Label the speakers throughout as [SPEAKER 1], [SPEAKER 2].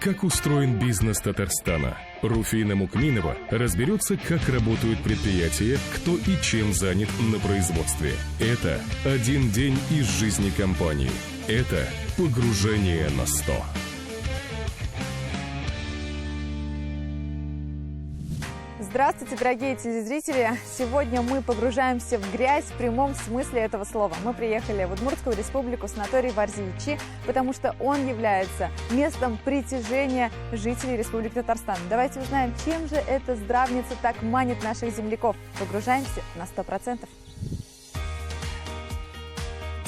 [SPEAKER 1] как устроен бизнес Татарстана. Руфина Мукминова разберется, как работают предприятия, кто и чем занят на производстве. Это один день из жизни компании. Это погружение на 100.
[SPEAKER 2] Здравствуйте, дорогие телезрители! Сегодня мы погружаемся в грязь в прямом смысле этого слова. Мы приехали в Удмуртскую республику, санаторий Варзиичи, потому что он является местом притяжения жителей Республики Татарстан. Давайте узнаем, чем же эта здравница так манит наших земляков. Погружаемся на 100%.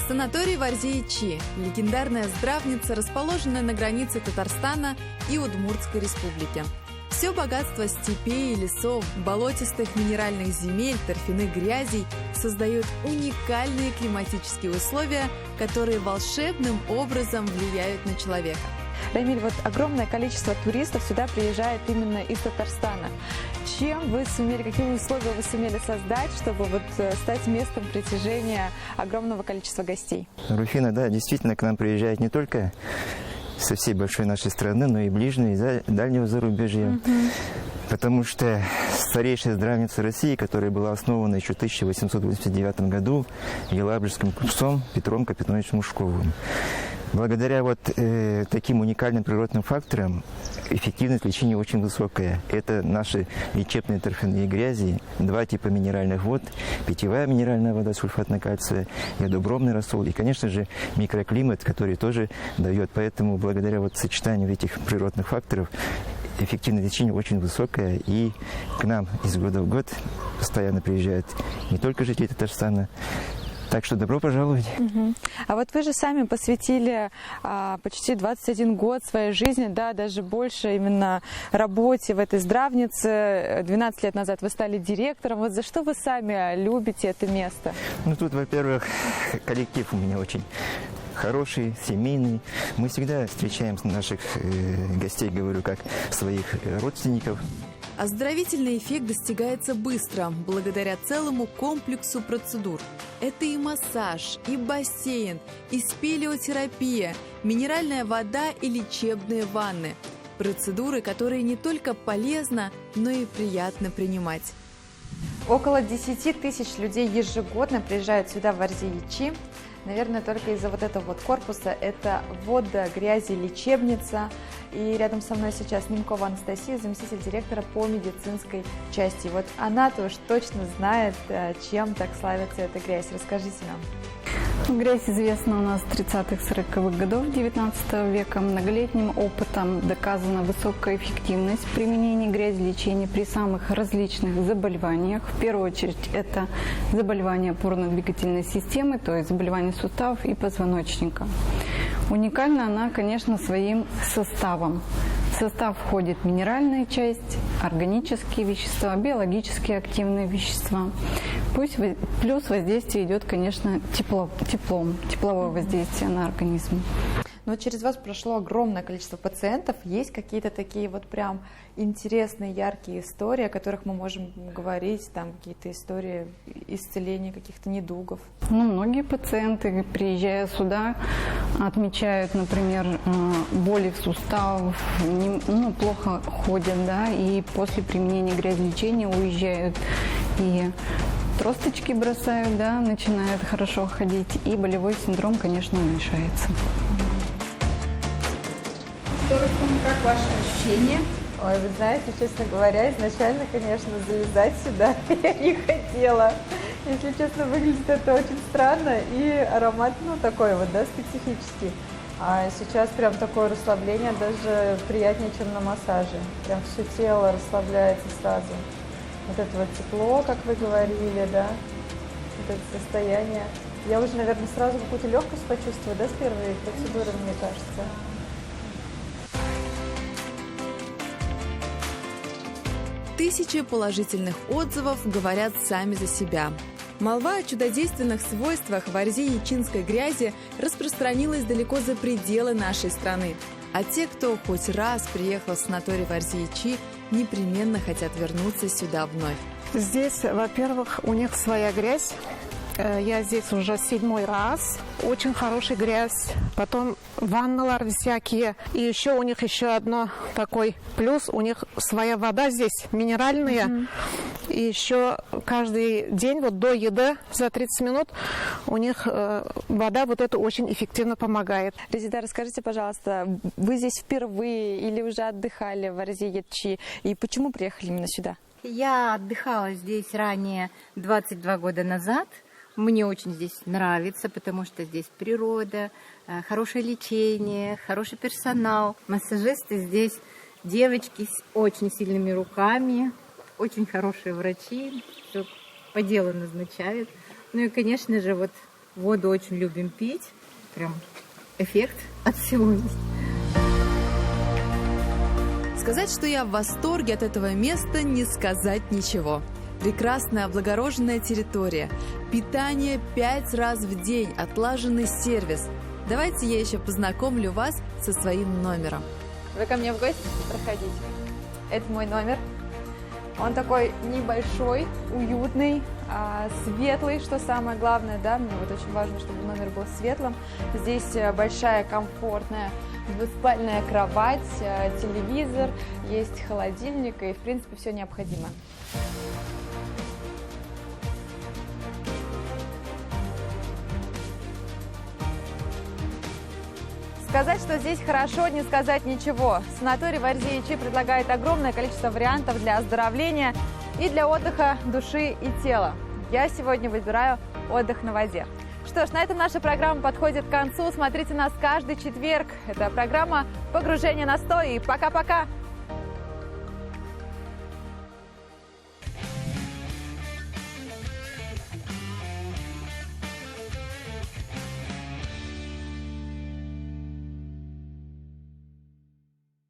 [SPEAKER 2] Санаторий Варзиичи – легендарная здравница, расположенная на границе Татарстана и Удмуртской республики. Все богатство степей, лесов, болотистых минеральных земель, торфяных грязей создают уникальные климатические условия, которые волшебным образом влияют на человека. Рамиль, вот огромное количество туристов сюда приезжает именно из Татарстана. Чем вы сумели, какие условия вы сумели создать, чтобы вот стать местом притяжения огромного количества гостей?
[SPEAKER 3] Руфина, да, действительно к нам приезжает не только со всей большой нашей страны, но и ближней, и дальнего зарубежья. Потому что старейшая здравница России, которая была основана еще в 1889 году елабужским купцом Петром Капитоновичем Ушковым. Благодаря вот таким уникальным природным факторам эффективность лечения очень высокая. Это наши лечебные торфяные грязи, два типа минеральных вод, питьевая минеральная вода сульфатно-кальция, ядобромный рассол и, конечно же, микроклимат, который тоже дает. Поэтому благодаря вот сочетанию этих природных факторов эффективность лечения очень высокая. И к нам из года в год постоянно приезжают не только жители Татарстана. Так что добро пожаловать.
[SPEAKER 2] А вот вы же сами посвятили почти 21 год своей жизни, да, даже больше именно работе в этой здравнице. 12 лет назад вы стали директором. Вот за что вы сами любите это место?
[SPEAKER 3] Ну, тут, во-первых, коллектив у меня очень хороший, семейный. Мы всегда встречаем наших гостей, говорю, как своих родственников.
[SPEAKER 2] Оздоровительный эффект достигается быстро, благодаря целому комплексу процедур. Это и массаж, и бассейн, и спелеотерапия, минеральная вода и лечебные ванны. Процедуры, которые не только полезно, но и приятно принимать. Около 10 тысяч людей ежегодно приезжают сюда, в Варзиичи. Наверное, только из-за вот этого вот корпуса. Это вода, грязи, лечебница. И рядом со мной сейчас Немкова Анастасия, заместитель директора по медицинской части. Вот она-то уж точно знает, чем так славится эта грязь. Расскажите нам.
[SPEAKER 4] Грязь известна у нас с 30-40-х годов 19 века. Многолетним опытом доказана высокая эффективность применения грязи лечения при самых различных заболеваниях. В первую очередь это заболевания опорно-двигательной системы, то есть заболевания суставов и позвоночника. Уникальна она, конечно, своим составом. В состав входит минеральная часть, органические вещества, биологически активные вещества. Плюс воздействие идет, конечно, тепловое воздействие на организм.
[SPEAKER 2] Но через вас прошло огромное количество пациентов. Есть какие-то такие вот прям интересные, яркие истории, о которых мы можем говорить, там какие-то истории исцеления каких-то недугов?
[SPEAKER 4] Ну, многие пациенты, приезжая сюда, отмечают, например, боли в суставах, плохо ходят, да, и после применения грязелечения уезжают и тросточки бросают, да, начинают хорошо ходить, и болевой синдром, конечно, уменьшается.
[SPEAKER 2] Как ваши ощущения? Ой, вы знаете, честно говоря, изначально, конечно, залезать сюда я не хотела. Если честно, выглядит это очень странно, и аромат, такой вот, да, специфический. А сейчас прям такое расслабление даже приятнее, чем на массаже. Прям все тело расслабляется сразу. Вот это вот тепло, как вы говорили, да, вот это состояние. Я уже, наверное, сразу какую-то легкость почувствую, да, с первой процедуры, мне кажется. Тысячи положительных отзывов говорят сами за себя. Молва о чудодейственных свойствах варзиичинской грязи распространилась далеко за пределы нашей страны. А те, кто хоть раз приехал в санаторий Варзиичи, непременно хотят вернуться сюда вновь.
[SPEAKER 5] Здесь, во-первых, у них своя грязь. Я здесь уже 7-й раз. Очень хорошая грязь. Потом ванналар всякие. И еще у них еще одно такой плюс. У них своя вода здесь, минеральная. И еще каждый день, вот до еды, за 30 минут, у них вода вот это очень эффективно помогает.
[SPEAKER 6] Резида, расскажите, пожалуйста, вы здесь впервые или уже отдыхали в Арзиетчи? И почему приехали именно сюда?
[SPEAKER 7] Я отдыхала здесь ранее 22 года назад. Мне очень здесь нравится, потому что здесь природа, хорошее лечение, хороший персонал. Массажисты здесь девочки с очень сильными руками, очень хорошие врачи, все по делу назначают. Ну и, конечно же, вот воду очень любим пить. Прям эффект от всего есть.
[SPEAKER 2] Сказать, что я в восторге от этого места, не сказать ничего. Прекрасная облагороженная территория, питание 5 раз в день, отлаженный сервис. Давайте я еще познакомлю вас со своим номером.
[SPEAKER 8] Вы ко мне в гости? Проходите. Это мой номер. Он такой небольшой, уютный, светлый, что самое главное, да, мне вот очень важно, чтобы номер был светлым. Здесь большая, комфортная двуспальная кровать, телевизор, есть холодильник и, в принципе, все необходимое. Сказать, что здесь хорошо, не сказать ничего. Санаторий в Арзиетчи предлагает огромное количество вариантов для оздоровления и для отдыха души и тела. Я сегодня выбираю отдых на воде. Что ж, на этом наша программа подходит к концу. Смотрите нас каждый четверг. Это программа «Погружение на 100». И пока-пока!